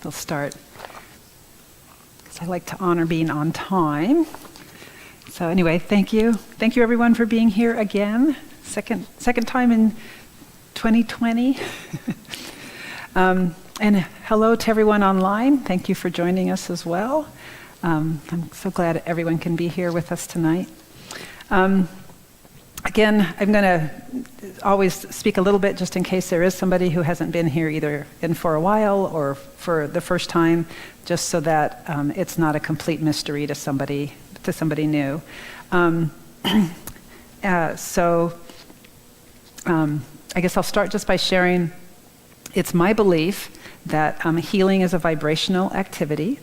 we'll start. I like to honor being on time. So anyway, thank you. Thank you everyone for being here again. Second time in 2020. And hello to everyone online. Thank you for joining us as well. I'm so glad everyone can be here with us tonight. Again, I'm going to always speak a little bit just in case there is somebody who hasn't been here either in for a while or for the first time, just so that it's not a complete mystery to somebody new. I guess I'll start just by sharing. It's my belief that healing is a vibrational activity,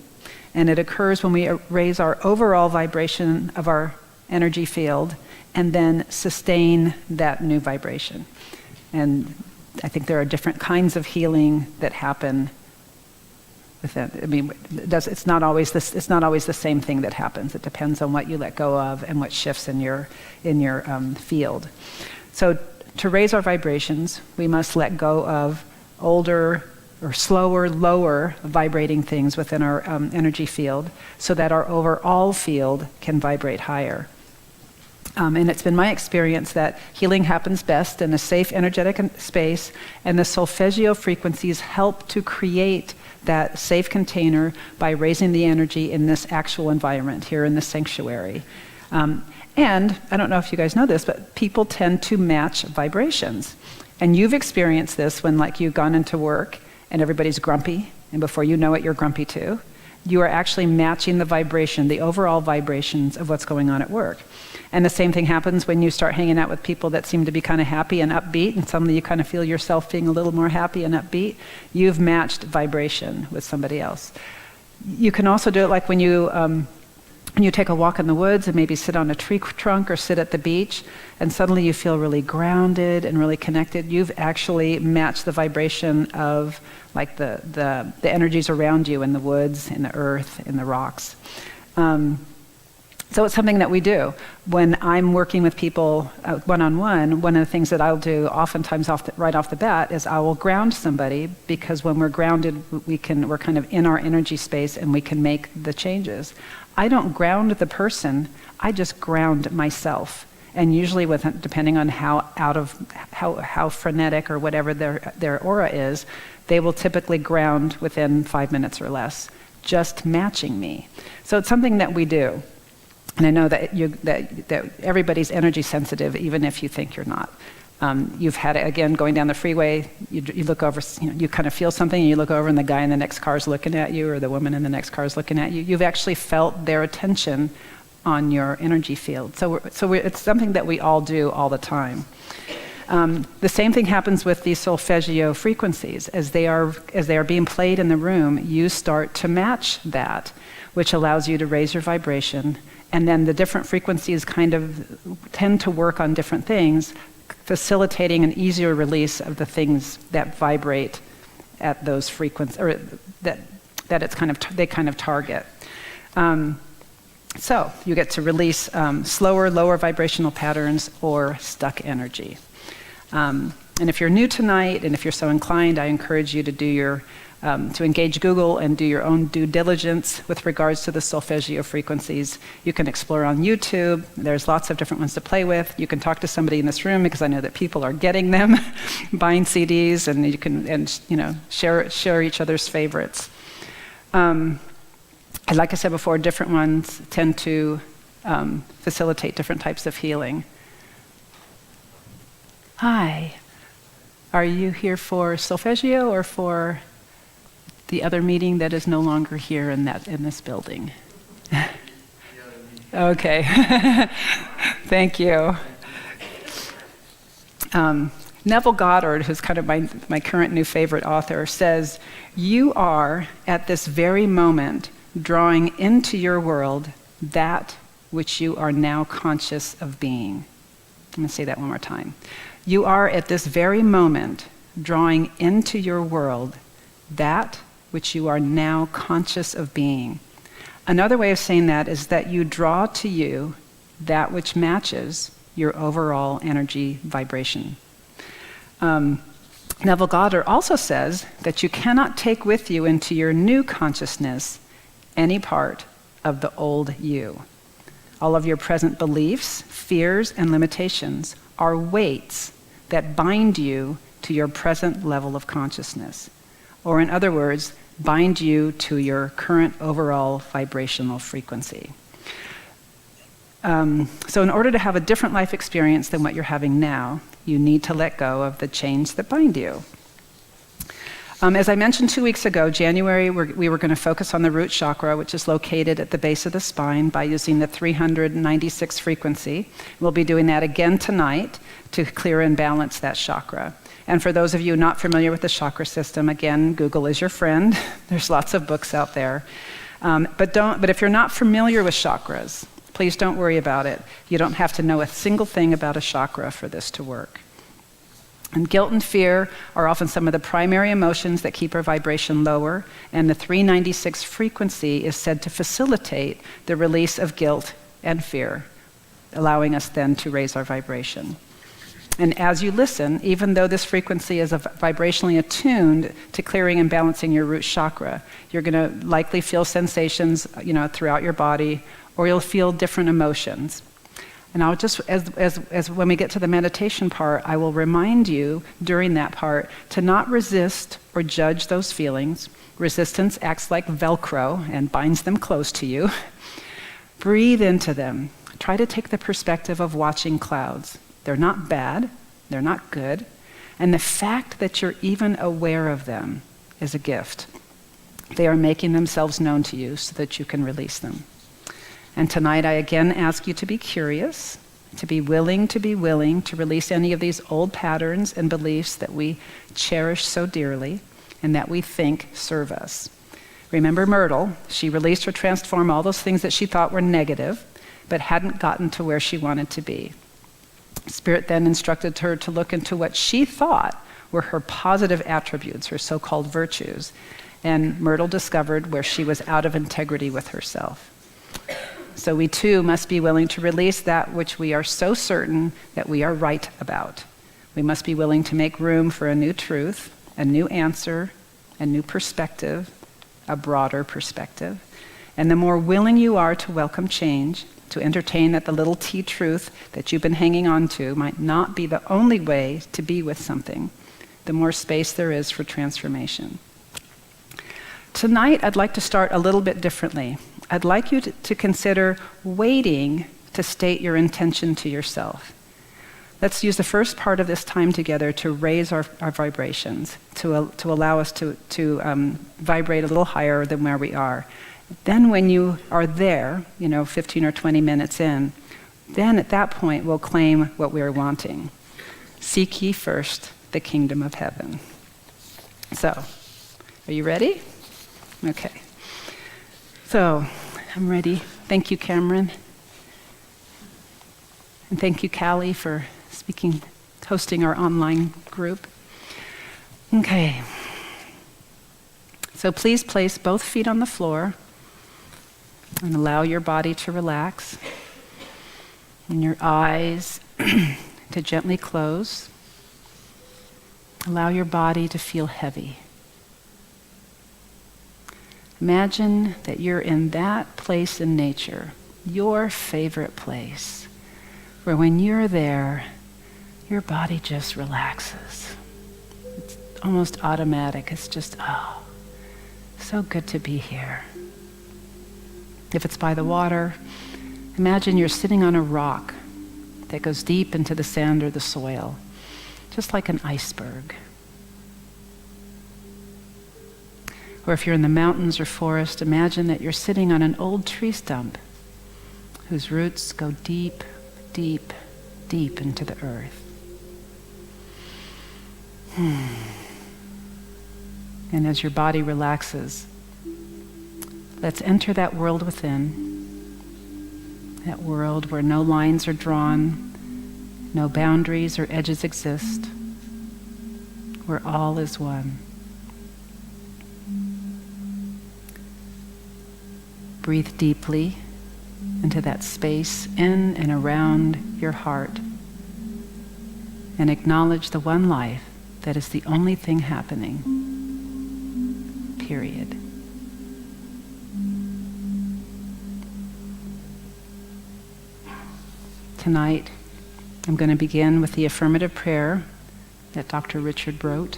and it occurs when we raise our overall vibration of our energy field and then sustain that new vibration. And I think there are different kinds of healing that happen with it. I mean, it's not always the same thing that happens. It depends on what you let go of and what shifts in your field. So to raise our vibrations, we must let go of older or slower, lower vibrating things within our energy field so that our overall field can vibrate higher. And it's been my experience that healing happens best in a safe, energetic space, and the solfeggio frequencies help to create that safe container by raising the energy in this actual environment here in the sanctuary. And I don't know if you guys know this, but people tend to match vibrations. And you've experienced this when, like, you've gone into work and everybody's grumpy, and before you know it, you're grumpy too. You are actually matching the vibration, the overall vibrations of what's going on at work. And the same thing happens when you start hanging out with people that seem to be kind of happy and upbeat, and suddenly you kind of feel yourself being a little more happy and upbeat. You've matched vibration with somebody else. You can also do it like when you take a walk in the woods and maybe sit on a tree trunk or sit at the beach, and suddenly you feel really grounded and really connected. You've actually matched the vibration of like the energies around you in the woods, in the earth, in the rocks. So it's something that we do. When I'm working with people one-on-one, one of the things that I'll do oftentimes right off the bat is I will ground somebody, because when we're grounded, we're kind of in our energy space and we can make the changes. I don't ground the person, I just ground myself. And usually depending on how frenetic or whatever their aura is, they will typically ground within 5 minutes or less, just matching me. So it's something that we do. And I know that everybody's energy sensitive, even if you think you're not. You've had it, again, going down the freeway, you look over, you kind of feel something, and you look over and the guy in the next car is looking at you, or the woman in the next car is looking at you. You've actually felt their attention on your energy field. So it's something that we all do all the time. The same thing happens with these solfeggio frequencies. As they are being played in the room, you start to match that, which allows you to raise your vibration. And then the different frequencies kind of tend to work on different things, facilitating an easier release of the things that vibrate at those frequencies, or that they kind of target. So you get to release slower, lower vibrational patterns or stuck energy. And if you're new tonight, and if you're so inclined, I encourage you to do to engage Google and do your own due diligence with regards to the solfeggio frequencies. You can explore on YouTube. There's lots of different ones to play with. You can talk to somebody in this room, because I know that people are getting them, buying CDs, and you can share each other's favorites. Like I said before, different ones tend to facilitate different types of healing. Hi, are you here for solfeggio or for the other meeting that is no longer here in this building? Okay, thank you. Neville Goddard, who's kind of my current new favorite author, says, "You are at this very moment drawing into your world that which you are now conscious of being." I'm going to say that one more time. You are at this very moment drawing into your world that which you are now conscious of being. Another way of saying that is that you draw to you that which matches your overall energy vibration. Neville Goddard also says that you cannot take with you into your new consciousness any part of the old you. All of your present beliefs, fears, and limitations are weights that bind you to your present level of consciousness. Or in other words, bind you to your current overall vibrational frequency. So in order to have a different life experience than what you're having now, you need to let go of the chains that bind you. As I mentioned 2 weeks ago, January, we were going to focus on the root chakra, which is located at the base of the spine, by using the 396 frequency. We'll be doing that again tonight to clear and balance that chakra. And for those of you not familiar with the chakra system, again, Google is your friend. There's lots of books out there. But if you're not familiar with chakras, please don't worry about it. You don't have to know a single thing about a chakra for this to work. And guilt and fear are often some of the primary emotions that keep our vibration lower, and the 396 frequency is said to facilitate the release of guilt and fear, allowing us then to raise our vibration. And as you listen, even though this frequency is vibrationally attuned to clearing and balancing your root chakra, you're going to likely feel sensations, throughout your body, or you'll feel different emotions. And I'll just, as when we get to the meditation part, I will remind you during that part to not resist or judge those feelings. Resistance acts like Velcro and binds them close to you. Breathe into them. Try to take the perspective of watching clouds. They're not bad, they're not good, and the fact that you're even aware of them is a gift. They are making themselves known to you so that you can release them. And tonight I again ask you to be curious, to be willing to release any of these old patterns and beliefs that we cherish so dearly and that we think serve us. Remember Myrtle, she released or transformed all those things that she thought were negative, but hadn't gotten to where she wanted to be. Spirit then instructed her to look into what she thought were her positive attributes, her so-called virtues. And Myrtle discovered where she was out of integrity with herself. So we too must be willing to release that which we are so certain that we are right about. We must be willing to make room for a new truth, a new answer, a new perspective, a broader perspective. And the more willing you are to welcome change, to entertain that the little T truth that you've been hanging on to might not be the only way to be with something, the more space there is for transformation. Tonight, I'd like to start a little bit differently. I'd like you to consider waiting to state your intention to yourself. Let's use the first part of this time together to raise our vibrations, to allow us to vibrate a little higher than where we are. Then when you are there, 15 or 20 minutes in, then at that point we'll claim what we're wanting. Seek ye first the kingdom of heaven. So, are you ready? Okay. So, I'm ready. Thank you, Cameron. And thank you, Callie, for hosting our online group. Okay. So please place both feet on the floor and allow your body to relax and your eyes to gently close. Allow your body to feel heavy. Imagine that you're in that place in nature, your favorite place, where when you're there, your body just relaxes. It's almost automatic. It's just, so good to be here. If it's by the water, imagine you're sitting on a rock that goes deep into the sand or the soil, just like an iceberg. Or if you're in the mountains or forest, imagine that you're sitting on an old tree stump whose roots go deep, deep, deep into the earth. And as your body relaxes, let's enter that world within, that world where no lines are drawn, no boundaries or edges exist, where all is one. Breathe deeply into that space in and around your heart and acknowledge the one life that is the only thing happening. Period. Tonight, I'm going to begin with the affirmative prayer that Dr. Richard wrote.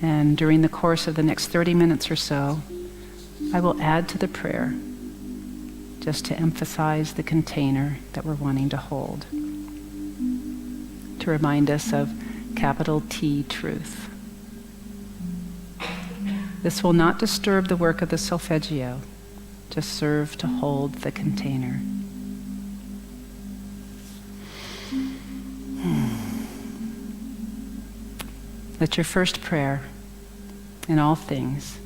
And during the course of the next 30 minutes or so, I will add to the prayer just to emphasize the container that we're wanting to hold, to remind us of capital T truth. This will not disturb the work of the solfeggio, just serve to hold the container. Let your first prayer, in all things,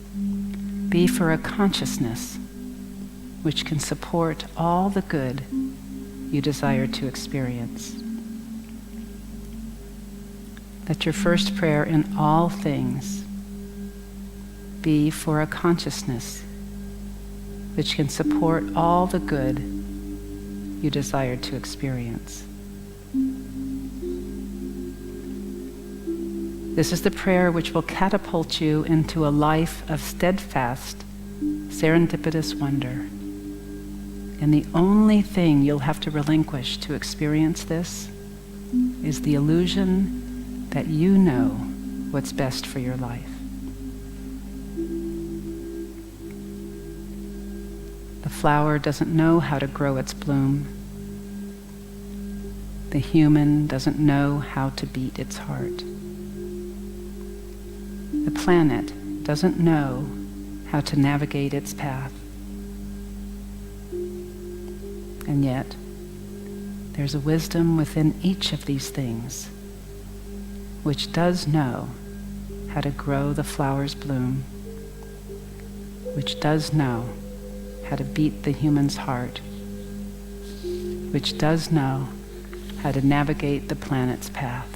be for a consciousness which can support all the good you desire to experience. Let your first prayer in all things be for a consciousness which can support all the good you desire to experience. This is the prayer which will catapult you into a life of steadfast, serendipitous wonder. And the only thing you'll have to relinquish to experience this is the illusion that you know what's best for your life. The flower doesn't know how to grow its bloom. The human doesn't know how to beat its heart. The planet doesn't know how to navigate its path. And yet, there's a wisdom within each of these things which does know how to grow the flower's bloom, which does know how to beat the human's heart, which does know how to navigate the planet's path,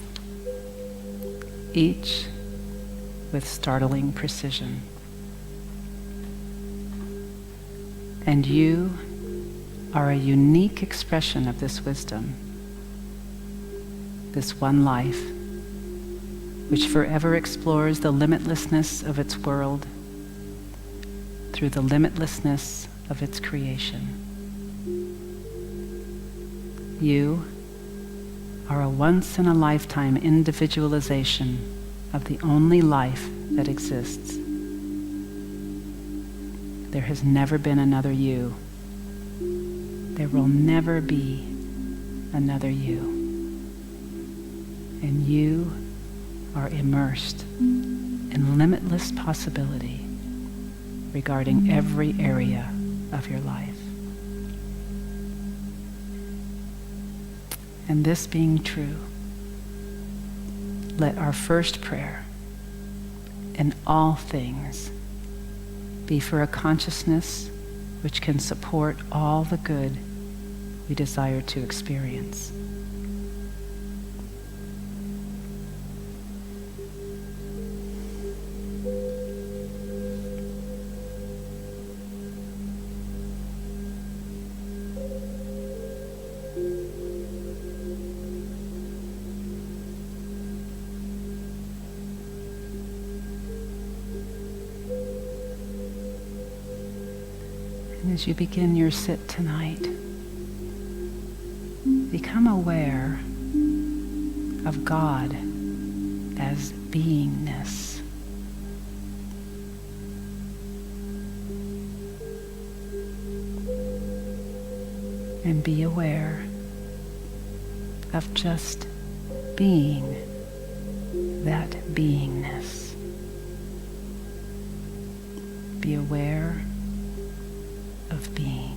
each with startling precision. And you are a unique expression of this wisdom, this one life, which forever explores the limitlessness of its world through the limitlessness of its creation. You are a once-in-a-lifetime individualization of the only life that exists. There has never been another you. There will never be another you. And you are immersed in limitless possibility regarding every area of your life. And this being true, let our first prayer in all things be for a consciousness which can support all the good we desire to experience. And as you begin your sit tonight, become aware of God as beingness. And be aware of just being that beingness. Be aware of being.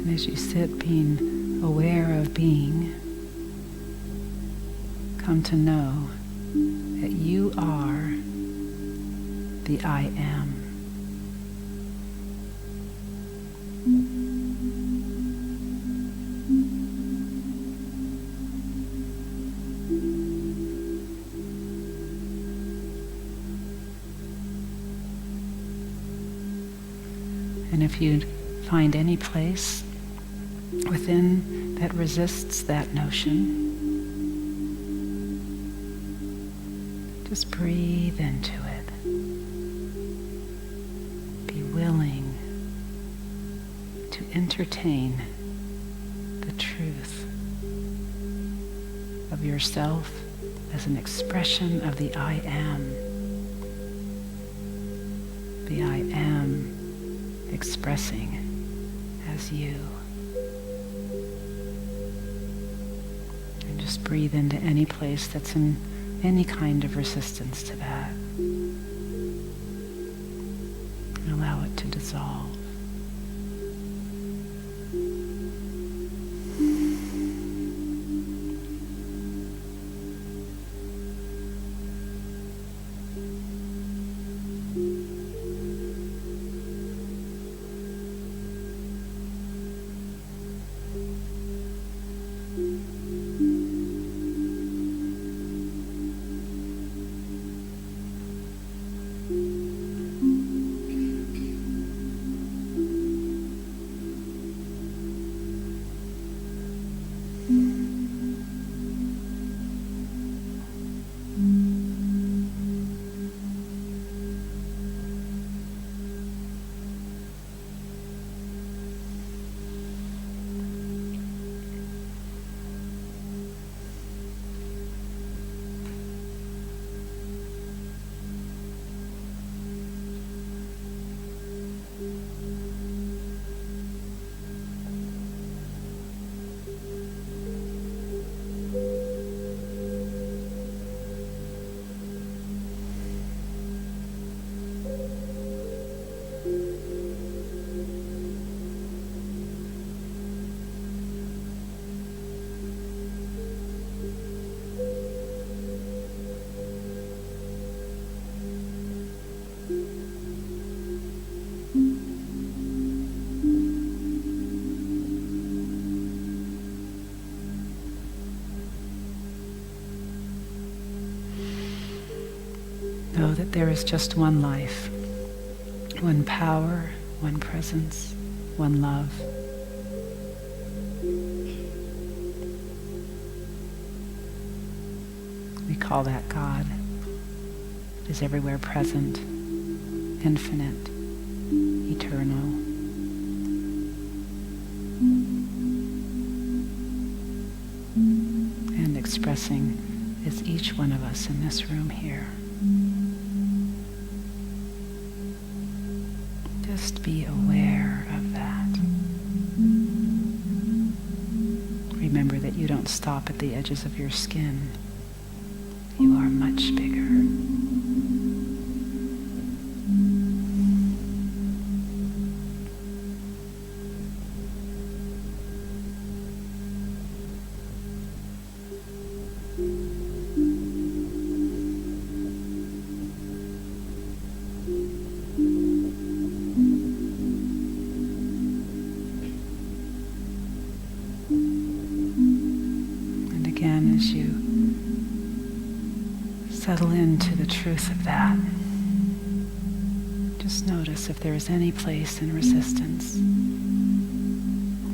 And as you sit being aware of being, come to know that you are the I am. And if you find any place within that resists that notion, just breathe into it. Be willing to entertain the truth of yourself as an expression of the I am. The I am expressing as you. And just breathe into any place that's in any kind of resistance to that. And allow it to dissolve. Know that there is just one life, one power, one presence, one love. We call that God. It is everywhere present, infinite, eternal. And expressing is each one of us in this room here. Just be aware of that. Remember that you don't stop at the edges of your skin. You are much bigger. As you settle into the truth of that, just notice if there is any place in resistance,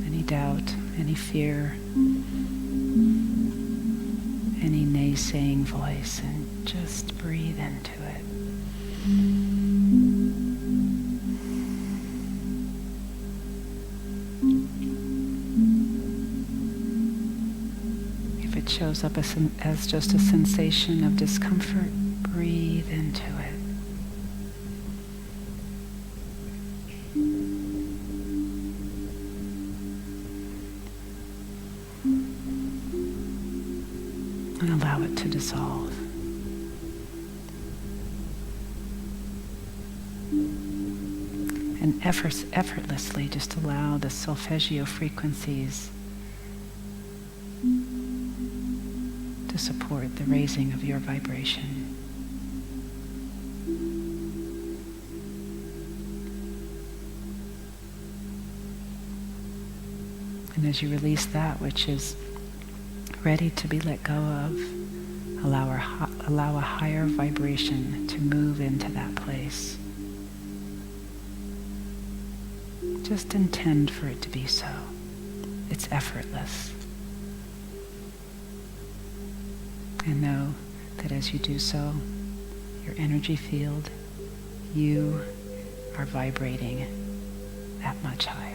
any doubt, any fear, any naysaying voice, and just breathe into it. Shows up as just a sensation of discomfort, breathe into it. And allow it to dissolve. And effortlessly just allow the solfeggio frequencies to support the raising of your vibration. And as you release that which is ready to be let go of, allow a higher vibration to move into that place. Just intend for it to be so. It's effortless. And know that as you do so, your energy field, you are vibrating that much higher.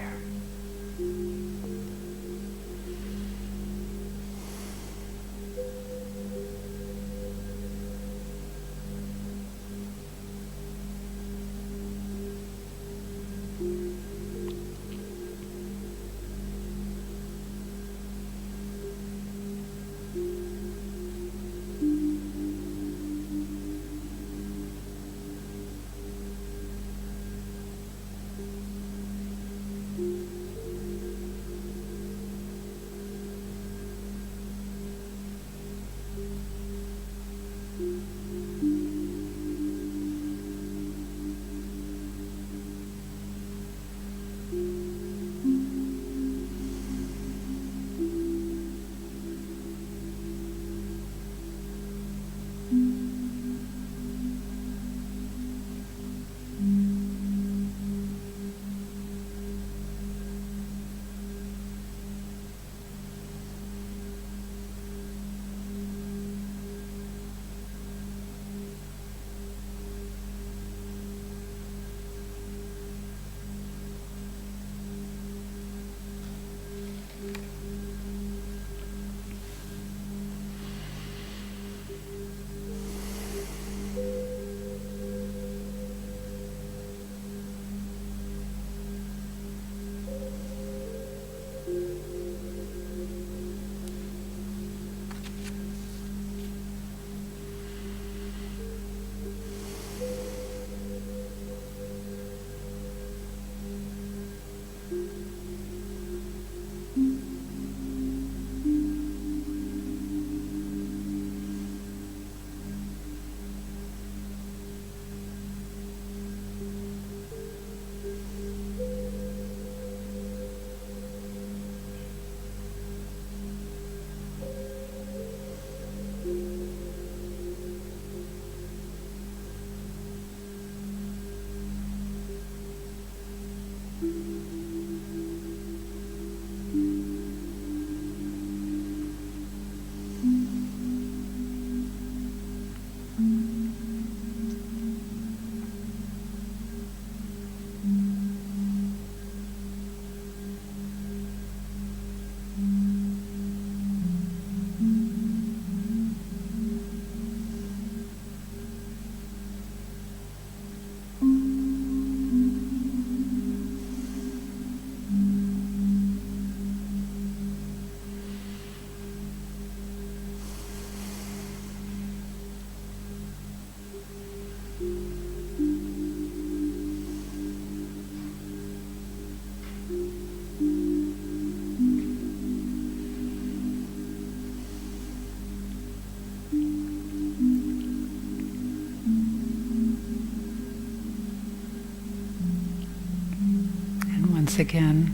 Once again,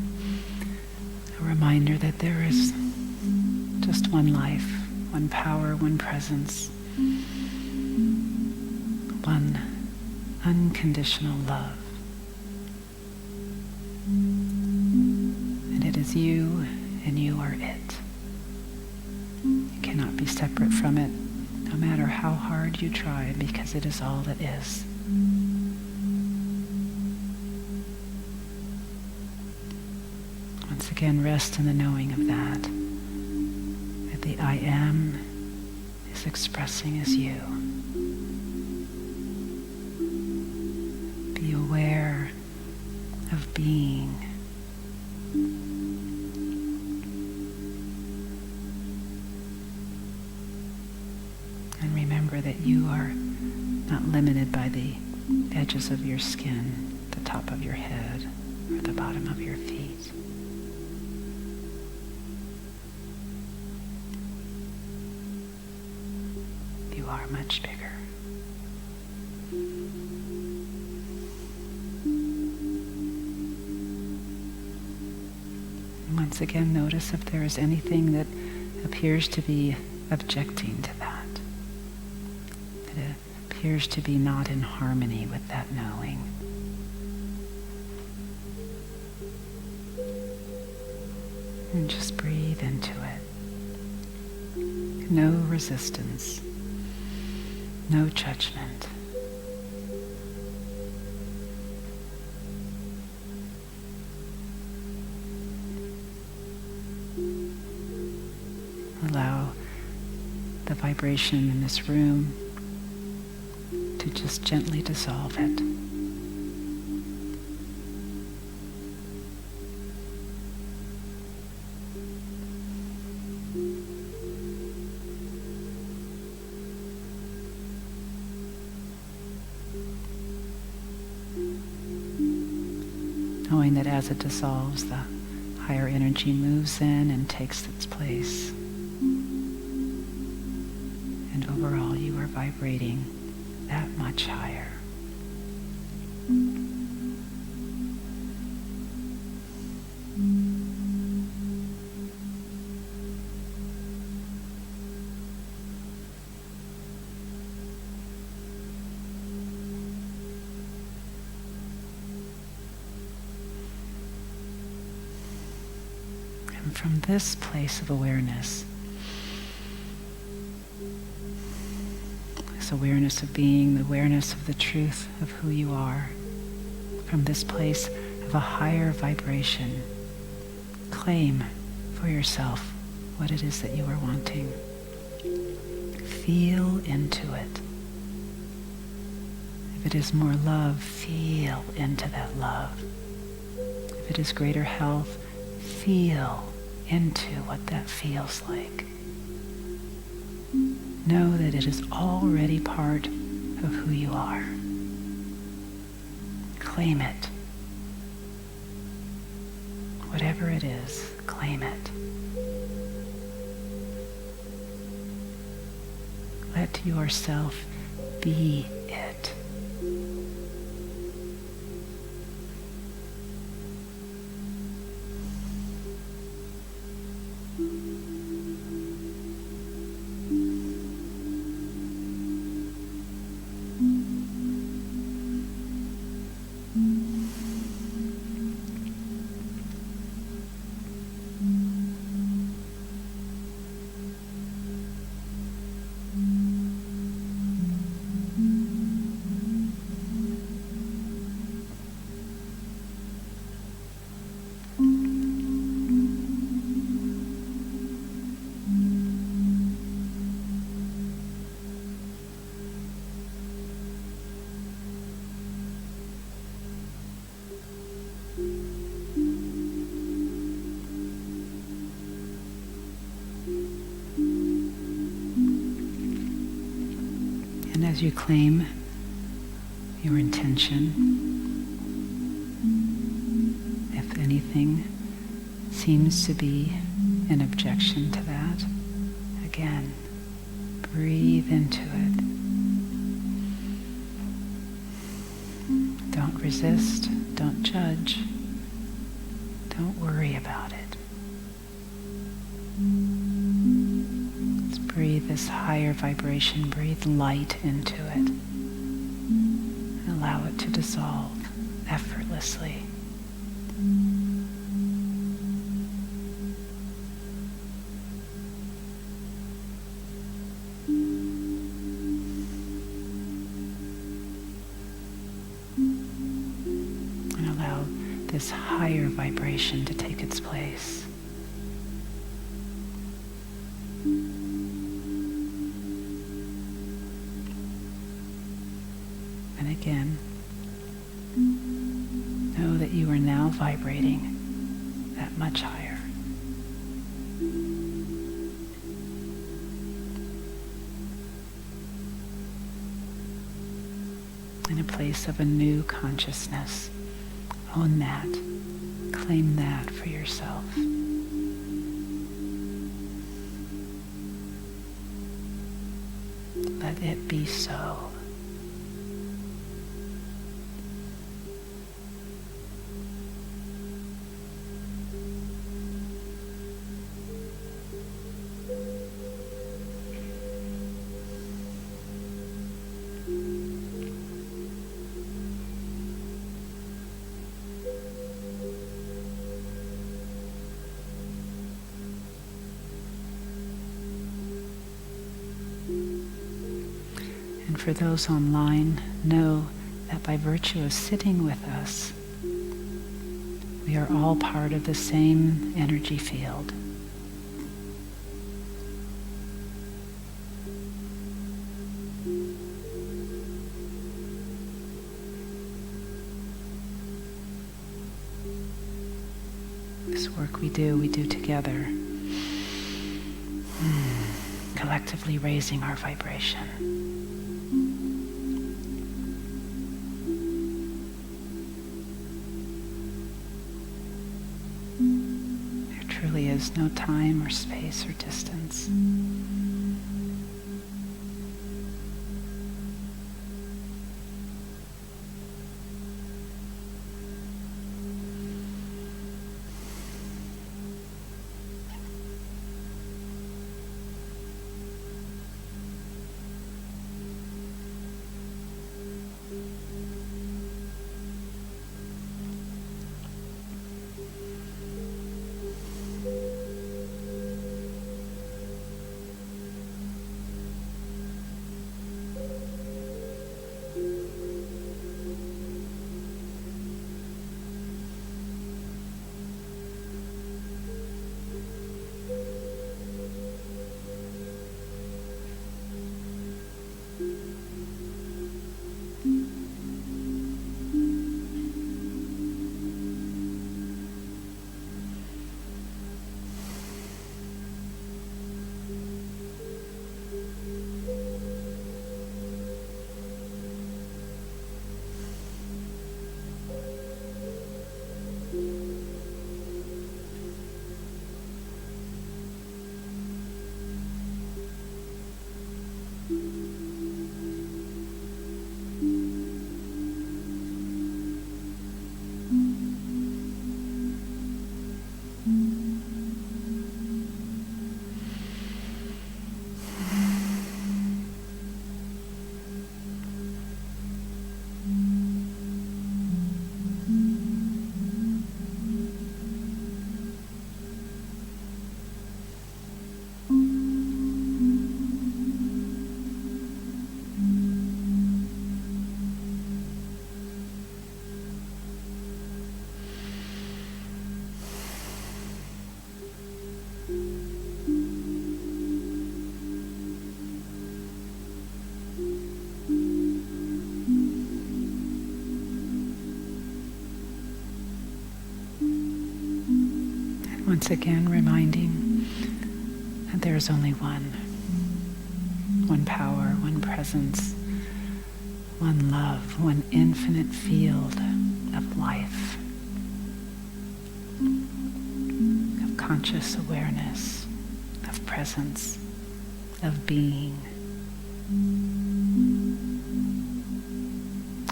a reminder that there is just one life, one power, one presence, one unconditional love. And it is you, and you are it. You cannot be separate from it, no matter how hard you try, because it is all that is. Once again, rest in the knowing of that the I am is expressing as you. Be aware of being. And remember that you are not limited by the edges of your skin, that top of your head or the bottom of your feet. You are much bigger. And once again, notice if there is anything that appears to be objecting to that. That it appears to be not in harmony with that knowing. And just breathe into it. No resistance. No judgment. Allow the vibration in this room to just gently dissolve it. Knowing that as it dissolves, the higher energy moves in and takes its place. And overall, you are vibrating that much higher. And from this place of awareness, this awareness of being, the awareness of the truth of who you are, from this place of a higher vibration, claim for yourself what it is that you are wanting. Feel into it. If it is more love, feel into that love. If it is greater health, feel into what that feels like. Know that it is already part of who you are. Claim it. Whatever it is, claim it. Let yourself be it. And as you claim your intention, if anything seems to be an objection to that, again, breathe into it. Don't resist, don't judge, don't worry about it. Breathe this higher vibration, breathe light into it, and allow it to dissolve effortlessly. And allow this higher vibration to take its place. And again, know that you are now vibrating that much higher. In a place of a new consciousness, Own that. Claim that for yourself. Let it be so. And for those online, know that by virtue of sitting with us, we are all part of the same energy field. This work we do together, collectively raising our vibration. Truly is no time or space or distance. Once again, reminding that there is only one power, one presence, one love, one infinite field of life, of conscious awareness, of presence, of being.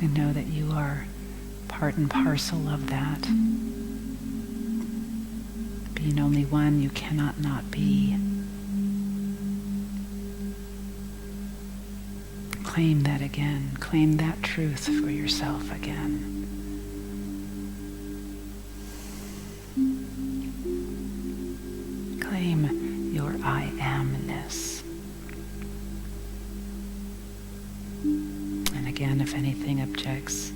And know that you are part and parcel of that. Being only one, you cannot not be. Claim that again. Claim that truth for yourself again. Claim your I amness. And again, if anything objects,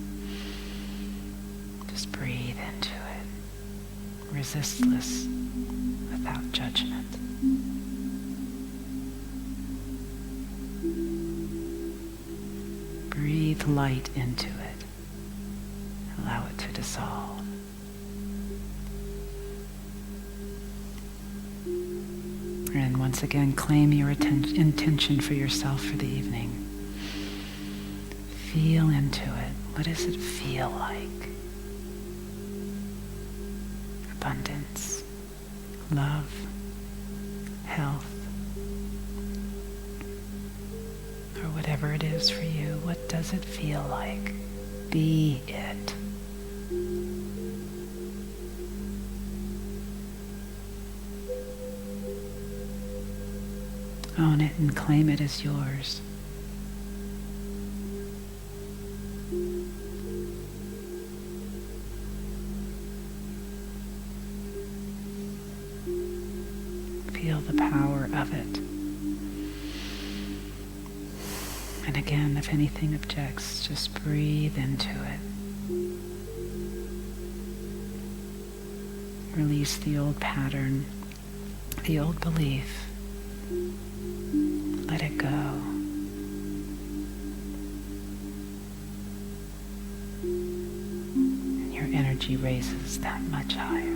just breathe into it. Resistless, without judgment. Breathe light into it. Allow it to dissolve. And once again, claim your intention for yourself for the evening. Feel into it. What does it feel like? abundance, love, health, or whatever it is for you. What does it feel like? Be it. Own it and claim it as yours. Feel the power of it. And again, if anything objects, just breathe into it. Release the old pattern, the old belief. Let it go. And your energy raises that much higher.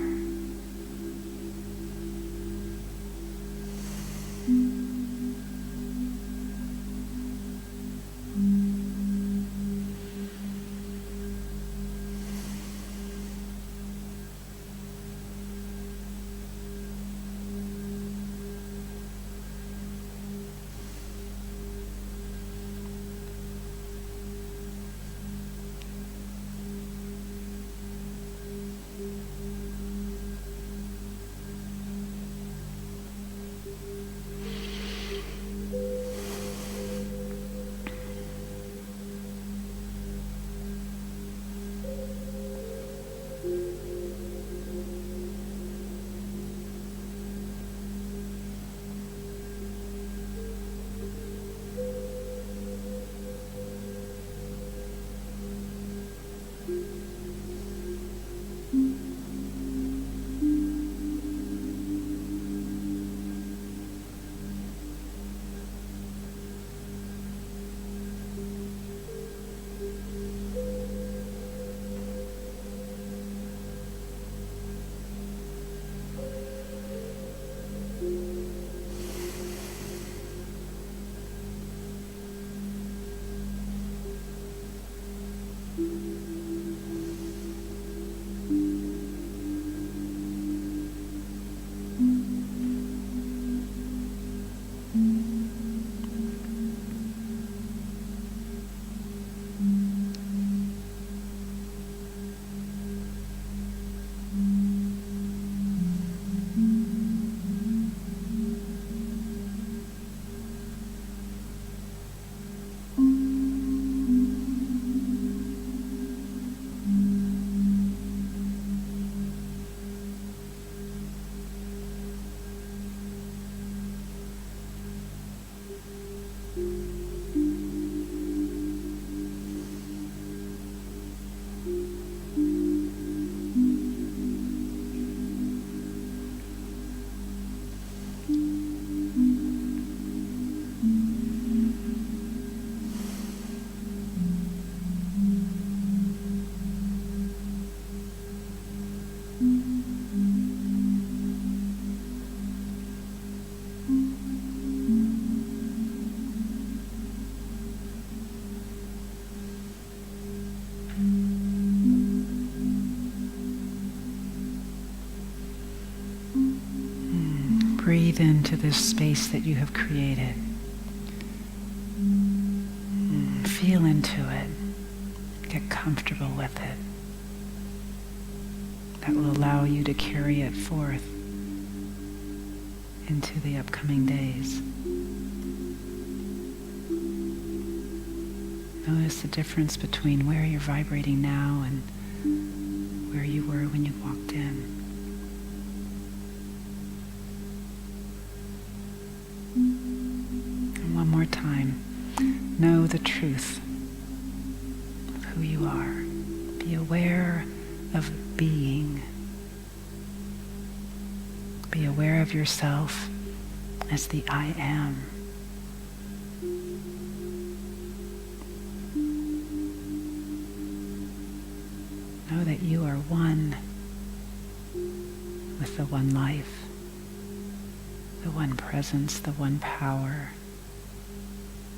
Breathe into this space that you have created. Feel into it. Get comfortable with it. That will allow you to carry it forth into the upcoming days. Notice the difference between where you're vibrating now and where you were when you walked in. And one more time, know the truth of who you are. Be aware of being. Be aware of yourself as the I am. Know that you are one with the one life, the one presence, the one power,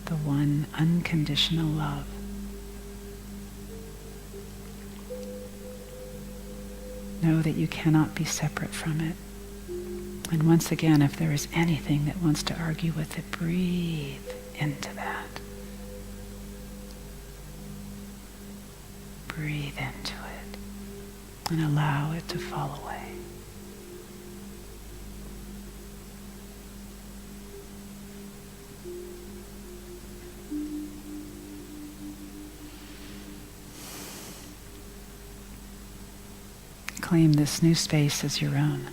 the one unconditional love. Know that you cannot be separate from it. And once again, if there is anything that wants to argue with it, breathe into that. Breathe into it and allow it to fall away. Claim this new space as your own.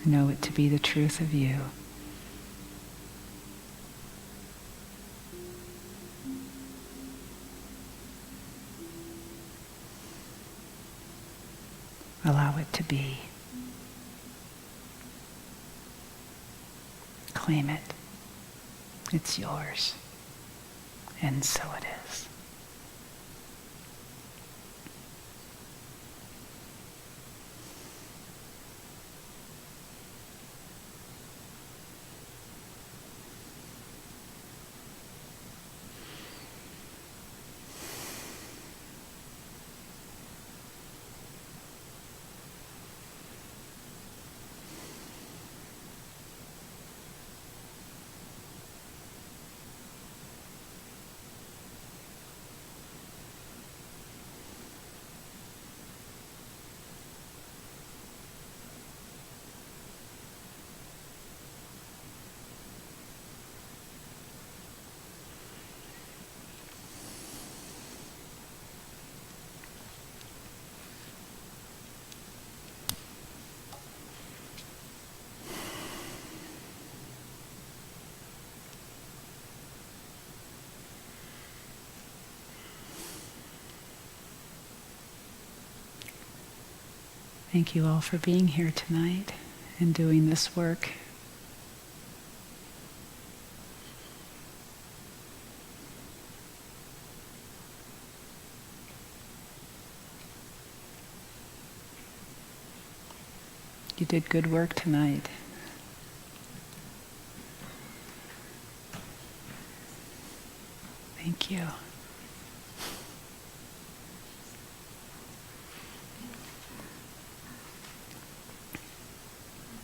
Know it to be the truth of you. Allow it to be. Claim it. It's yours. And so it is. Thank you all for being here tonight and doing this work. You did good work tonight. Thank you.